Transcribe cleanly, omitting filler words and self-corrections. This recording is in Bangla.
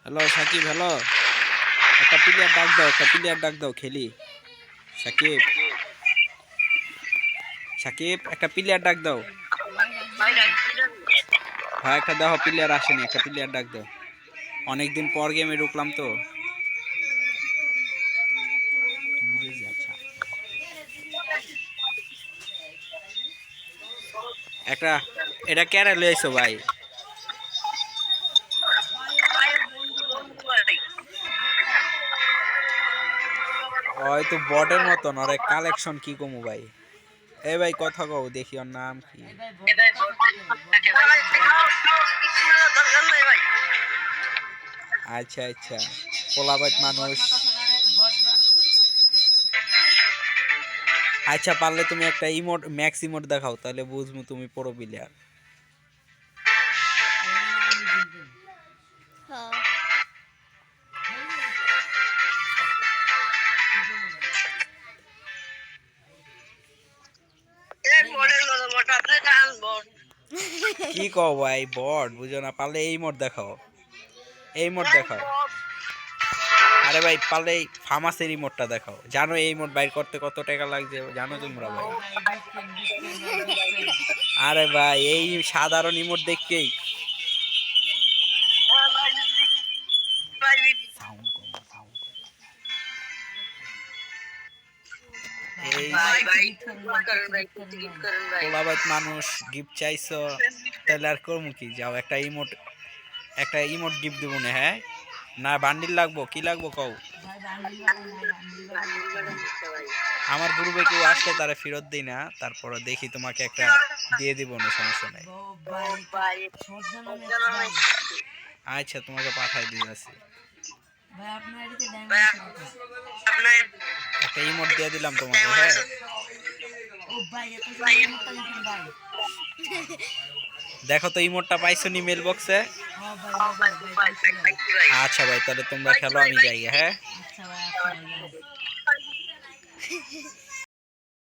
হ্যালো সাকিব, হ্যালো, একটা প্লেয়ার ডাক দাও, একটা প্লেয়ার ডাক দাও, খেলি। সাকিব, সাকিব, একটা প্লেয়ার ডাক দাও। হ্যাঁ, একটা দেখো প্লেয়ার আসেনি, একটা প্লেয়ার ডাক দাও। অনেকদিন পর গেমে ঢুকলাম তো। একটা, এটা ক্যারা লইছো ভাই? হয়তো বটের মতন, ওরে কালেকশন কি কমু ভাই। এ ভাই কথা কও, দেখি ওর নাম কি। আচ্ছা আচ্ছা, পোলাবাইত মানুষ। আচ্ছা, পারলে তুমি একটা ইমোট, ম্যাক্স ইমোট দেখাও, তাহলে বুঝবো তুমি প্রো প্লেয়ার। কি কও ভাই, বট বুঝো না? পারলে এই মোড দেখাও, এই মোড দেখাও। আরে ভাই, পারলে এই ফার্মাসের রিমোটটা দেখাও। জানো এই মোড বাইর করতে কত টাকা লাগছে? জানো তোমরা ভাই? আরে ভাই, এই সাধারণ ইমোট দেখতেই সাউন্ড কম, সাউন্ড কম। এই পোলাবাইত মানুষ গিফট চাইছো, তাহলে আর করবো কি? যাও একটা ইমোট, একটা ইমোট গিফট দেবো না। হ্যাঁ, না বান্ডিল লাগবো? কি লাগবো কও? আমার গ্রুপে কেউ আসলে তারা ফেরত দিই না, তারপরে দেখি তোমাকে একটা দিয়ে দিব না, সমস্যা নাই। আচ্ছা, তোমাকে পাঠাই দিয়েছি। একটা ইমোট দিয়ে দিলাম তোমাকে। হ্যাঁ, দেখো তো ইমোটটা পাইছো নি মেল বক্সে? আচ্ছা ভাই, তাহলে তোমরা খেলো, আমি যাই। হ্যাঁ।